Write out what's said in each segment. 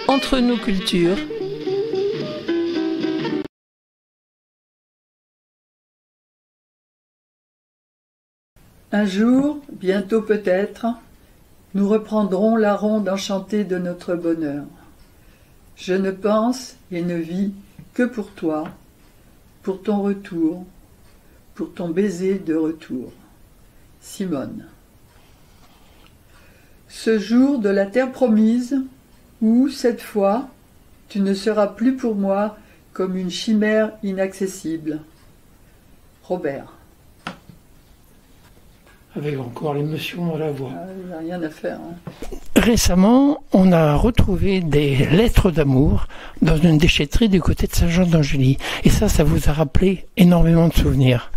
Entre nous cultures. Un jour, bientôt peut-être, nous reprendrons la ronde enchantée de notre bonheur. Je ne pense et ne vis que pour toi, pour ton retour, pour ton baiser de retour. Simone. Ce jour de la terre promise, où, cette fois, tu ne seras plus pour moi comme une chimère inaccessible. Robert. Avec encore l'émotion à la voix. Il n'y a rien à faire. Récemment, on a retrouvé des lettres d'amour dans une déchetterie du côté de Saint-Jean-d'Angély. Et ça vous a rappelé énormément de souvenirs.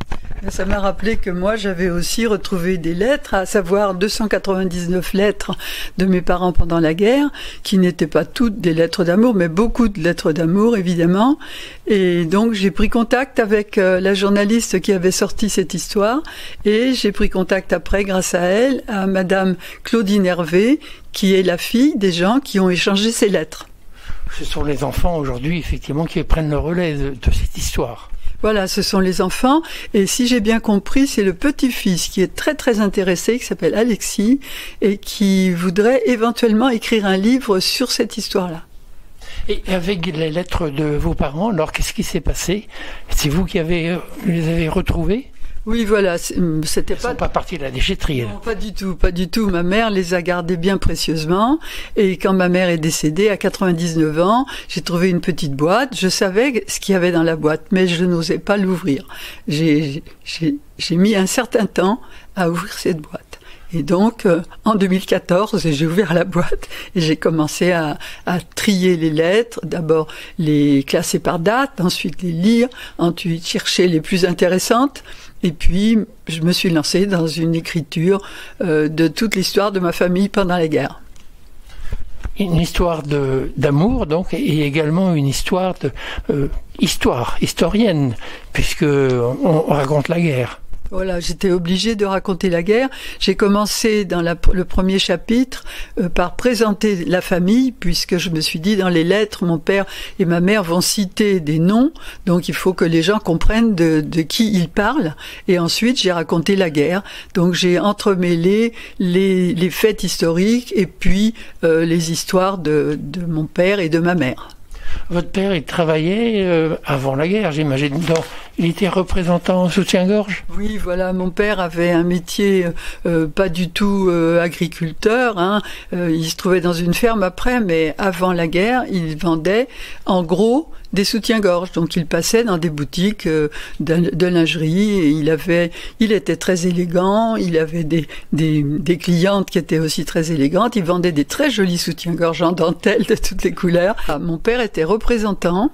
Ça m'a rappelé que moi, j'avais aussi retrouvé des lettres, à savoir 299 lettres de mes parents pendant la guerre, qui n'étaient pas toutes des lettres d'amour, mais beaucoup de lettres d'amour, évidemment. Et donc, j'ai pris contact avec la journaliste qui avait sorti cette histoire, et j'ai pris contact après, grâce à elle, à Madame Claudine Hervé, qui est la fille des gens qui ont échangé ces lettres. Ce sont les enfants aujourd'hui, effectivement, qui prennent le relais de cette histoire. Voilà, ce sont les enfants. Et si j'ai bien compris, c'est le petit-fils qui est très très intéressé, qui s'appelle Alexis, et qui voudrait éventuellement écrire un livre sur cette histoire-là. Et avec les lettres de vos parents, alors qu'est-ce qui s'est passé? C'est vous qui les avez retrouvées? Oui, voilà, c'était pas... Elles sont pas parties de la déchetterie. Non, pas du tout, pas du tout. Ma mère les a gardées bien précieusement. Et quand ma mère est décédée à 99 ans, j'ai trouvé une petite boîte. Je savais ce qu'il y avait dans la boîte, mais je n'osais pas l'ouvrir. J'ai mis un certain temps à ouvrir cette boîte. Et donc, en 2014, j'ai ouvert la boîte et j'ai commencé à trier les lettres. D'abord, les classer par date, ensuite les lire, ensuite chercher les plus intéressantes. Et puis, je me suis lancée dans une écriture de toute l'histoire de ma famille pendant la guerre. Une histoire d'amour, donc, et également une histoire historienne, puisque on raconte la guerre. Voilà, j'étais obligée de raconter la guerre. J'ai commencé dans le premier chapitre par présenter la famille, puisque je me suis dit, dans les lettres, mon père et ma mère vont citer des noms, donc il faut que les gens comprennent de qui ils parlent. Et ensuite, j'ai raconté la guerre. Donc j'ai entremêlé les faits historiques et puis les histoires de mon père et de ma mère. Votre père, il travaillait avant la guerre, j'imagine. Il était représentant en soutien-gorge? Oui, voilà, mon père avait un métier pas du tout agriculteur. Hein. Il se trouvait dans une ferme après, mais avant la guerre, il vendait en gros des soutiens-gorge. Donc il passait dans des boutiques de lingerie et il était très élégant, il avait des clientes qui étaient aussi très élégantes, il vendait des très jolis soutiens-gorge en dentelle de toutes les couleurs. Mon père était représentant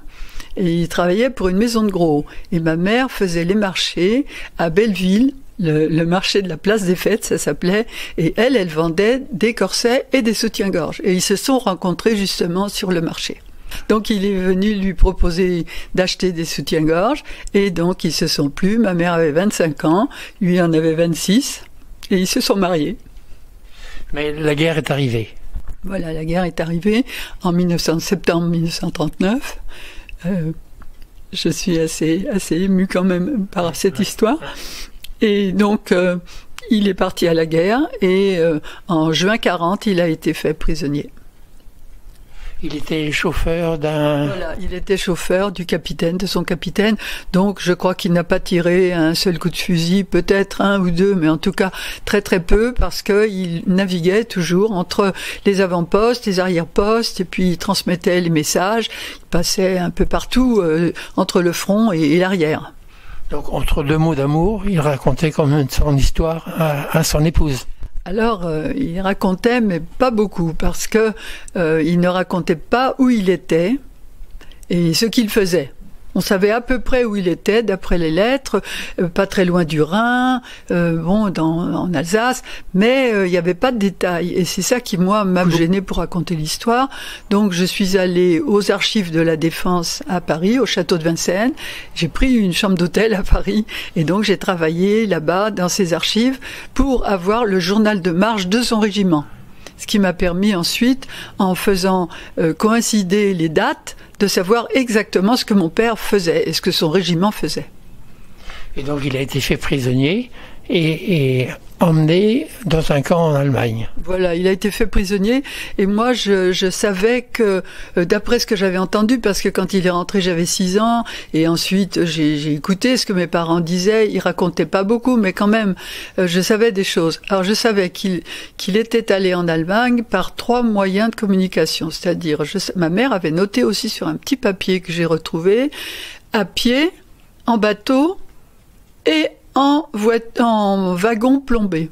et il travaillait pour une maison de gros. Et ma mère faisait les marchés à Belleville, le marché de la place des Fêtes, ça s'appelait, et elle vendait des corsets et des soutiens-gorge. Et ils se sont rencontrés justement sur le marché. Donc il est venu lui proposer d'acheter des soutiens-gorge, et donc ils se sont plu. Ma mère avait 25 ans, lui en avait 26, et ils se sont mariés. Mais la guerre est arrivée. Voilà, la guerre est arrivée en septembre 1939. Je suis assez émue quand même par cette histoire. Et donc, il est parti à la guerre et en juin 40, il a été fait prisonnier. Il était chauffeur Voilà, il était chauffeur de son capitaine. Donc, je crois qu'il n'a pas tiré un seul coup de fusil, peut-être un ou deux, mais en tout cas très très peu, parce qu'il naviguait toujours entre les avant-postes, les arrière-postes, et puis il transmettait les messages. Il passait un peu partout entre le front et l'arrière. Donc, entre deux mots d'amour, il racontait quand même son histoire à son épouse. Alors, il racontait, mais pas beaucoup, parce que il ne racontait pas où il était et ce qu'il faisait. On savait à peu près où il était, d'après les lettres, pas très loin du Rhin, en Alsace, mais il n'y avait pas de détails. Et c'est ça qui, moi, m'a gênée pour raconter l'histoire. Donc, je suis allée aux archives de la Défense à Paris, au château de Vincennes. J'ai pris une chambre d'hôtel à Paris, et donc j'ai travaillé là-bas, dans ces archives, pour avoir le journal de marche de son régiment. Ce qui m'a permis ensuite, en faisant coïncider les dates, de savoir exactement ce que mon père faisait et ce que son régiment faisait. Et donc il a été fait prisonnier et emmené dans un camp en Allemagne. Voilà, il a été fait prisonnier et moi je savais que, d'après ce que j'avais entendu, parce que quand il est rentré j'avais 6 ans et ensuite j'ai écouté ce que mes parents disaient, ils racontaient pas beaucoup mais quand même je savais des choses. Alors je savais qu'il était allé en Allemagne par 3 moyens de communication, c'est-à-dire ma mère avait noté aussi sur un petit papier que j'ai retrouvé, à pied, en bateau et en wagon plombé.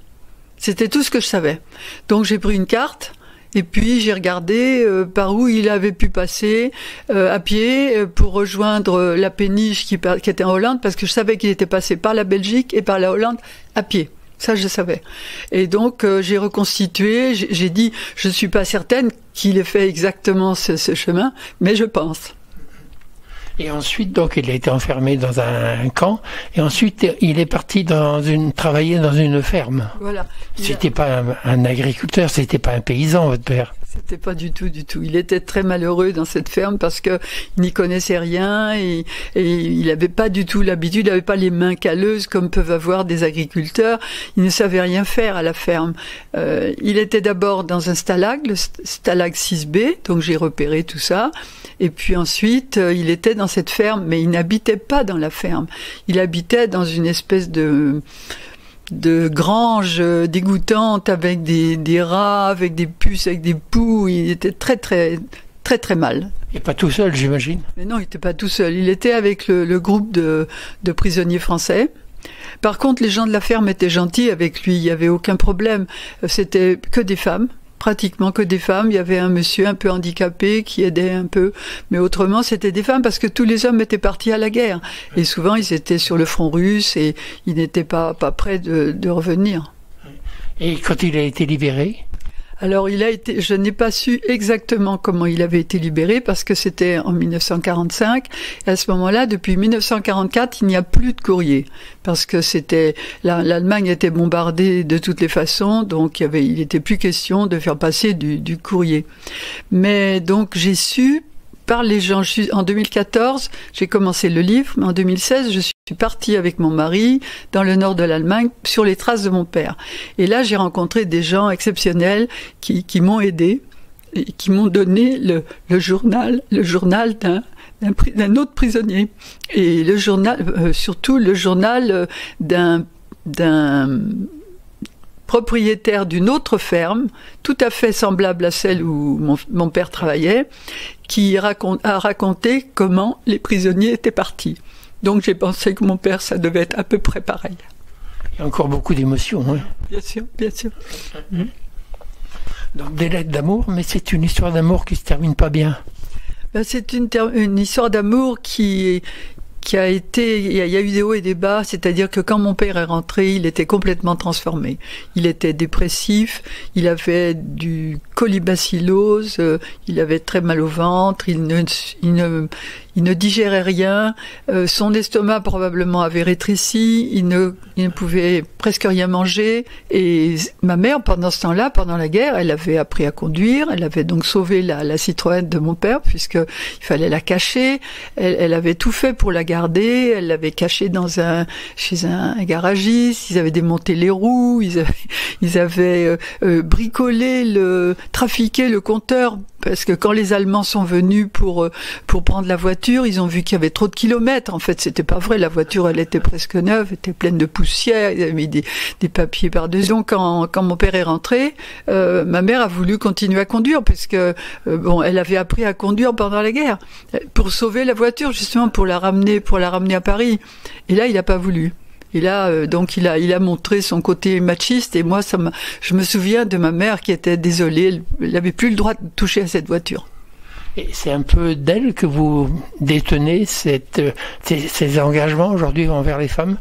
C'était tout ce que je savais. Donc j'ai pris une carte et puis j'ai regardé par où il avait pu passer à pied pour rejoindre la péniche qui était en Hollande, parce que je savais qu'il était passé par la Belgique et par la Hollande à pied. Ça, je savais. Et donc, j'ai reconstitué, j'ai dit, je ne suis pas certaine qu'il ait fait exactement ce chemin, mais je pense. Et ensuite, donc, il a été enfermé dans un camp. Et ensuite, il est parti travailler dans une ferme. Voilà. C'était pas un agriculteur, c'était pas un paysan, votre père. C'était pas du tout. Il était très malheureux dans cette ferme parce que il n'y connaissait rien et il n'avait pas du tout l'habitude, il n'avait pas les mains calleuses comme peuvent avoir des agriculteurs. Il ne savait rien faire à la ferme. Il était d'abord dans un stalag, le stalag 6B, donc j'ai repéré tout ça. Et puis ensuite, il était dans cette ferme, mais il n'habitait pas dans la ferme. Il habitait dans une espèce de grange dégoûtante avec des rats, avec des puces, avec des poux. Il était très mal. Et pas tout seul, j'imagine. Mais non, il n'était pas tout seul. Il était avec le groupe de prisonniers français. Par contre, les gens de la ferme étaient gentils avec lui. Il n'y avait aucun problème. C'était que des femmes. Pratiquement que des femmes. Il y avait un monsieur un peu handicapé qui aidait un peu, mais autrement c'était des femmes parce que tous les hommes étaient partis à la guerre et souvent ils étaient sur le front russe et ils n'étaient pas prêts de revenir. Et quand il a été libéré? Alors je n'ai pas su exactement comment il avait été libéré parce que c'était en 1945 et à ce moment-là, depuis 1944, il n'y a plus de courrier parce que l'Allemagne était bombardée de toutes les façons, donc il n'était plus question de faire passer du courrier. Mais donc j'ai su par les gens. En 2014, j'ai commencé le livre, mais en 2016, je suis partie avec mon mari dans le nord de l'Allemagne sur les traces de mon père. Et là, j'ai rencontré des gens exceptionnels qui m'ont aidé et qui m'ont donné le journal d'un autre prisonnier. Et le journal, surtout le journal d'un propriétaire d'une autre ferme, tout à fait semblable à celle où mon père travaillait, qui a raconté comment les prisonniers étaient partis. Donc j'ai pensé que mon père, ça devait être à peu près pareil. Il y a encore beaucoup d'émotions. Hein. Bien sûr, bien sûr. Donc des lettres d'amour, mais c'est une histoire d'amour qui se termine pas bien. Ben, c'est une histoire d'amour qui a été, il y a eu des hauts et des bas, c'est-à-dire que quand mon père est rentré, il était complètement transformé. Il était dépressif, il avait du colibacillose, il avait très mal au ventre, il ne digérait rien, son estomac probablement avait rétréci, il ne pouvait presque rien manger. Et ma mère, pendant ce temps-là, pendant la guerre, elle avait appris à conduire, elle avait donc sauvé la Citroën de mon père, puisqu'il fallait la cacher, elle avait tout fait pour la garder, elle l'avait cachée chez un garagiste, ils avaient démonté les roues, ils avaient trafiqué le compteur, parce que quand les Allemands sont venus pour prendre la voiture, ils ont vu qu'il y avait trop de kilomètres. En fait, c'était pas vrai. La voiture, elle était presque neuve, elle était pleine de poussière. Ils avaient mis des papiers par-dessus. Donc, quand mon père est rentré, ma mère a voulu continuer à conduire, parce que elle avait appris à conduire pendant la guerre pour sauver la voiture, justement pour la ramener à Paris. Et là, il a pas voulu. Et là, donc, il a montré son côté machiste. Et moi, je me souviens de ma mère qui était désolée. Elle n'avait plus le droit de toucher à cette voiture. Et c'est un peu d'elle que vous détenez ces engagements aujourd'hui envers les femmes?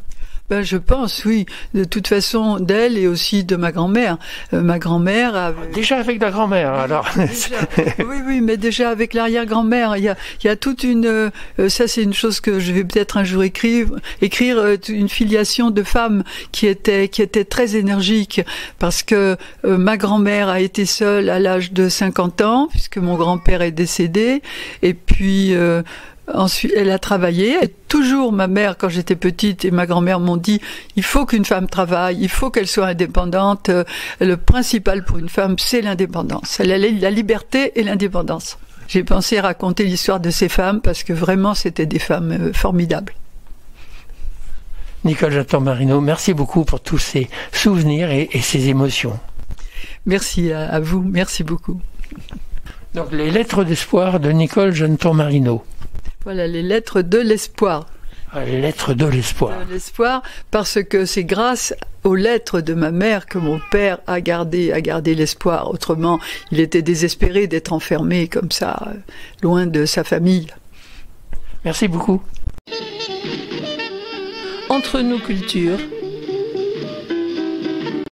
Ben, je pense, oui. De toute façon, d'elle et aussi de ma grand-mère. Ma grand-mère avait... Déjà avec la grand-mère, alors. Oui, mais déjà avec l'arrière-grand-mère. Il y a toute une... ça, c'est une chose que je vais peut-être un jour écrire une filiation de femmes qui était très énergique, parce que ma grand-mère a été seule à l'âge de 50 ans, puisque mon grand-père est décédé, et puis... ensuite, elle a travaillé. Et toujours, ma mère, quand j'étais petite, et ma grand-mère m'ont dit, il faut qu'une femme travaille, il faut qu'elle soit indépendante. Le principal pour une femme, c'est l'indépendance. La liberté et l'indépendance. J'ai pensé raconter l'histoire de ces femmes parce que vraiment, c'était des femmes formidables. Nicole Jeanton-Marino, merci beaucoup pour tous ces souvenirs et ces émotions. Merci à vous, merci beaucoup. Donc, les lettres d'espoir de Nicole Jeanton-Marino. Voilà, les lettres de l'espoir. Les lettres de l'espoir. De l'espoir, parce que c'est grâce aux lettres de ma mère que mon père a gardé l'espoir. Autrement, il était désespéré d'être enfermé comme ça, loin de sa famille. Merci beaucoup. Entre nous cultures,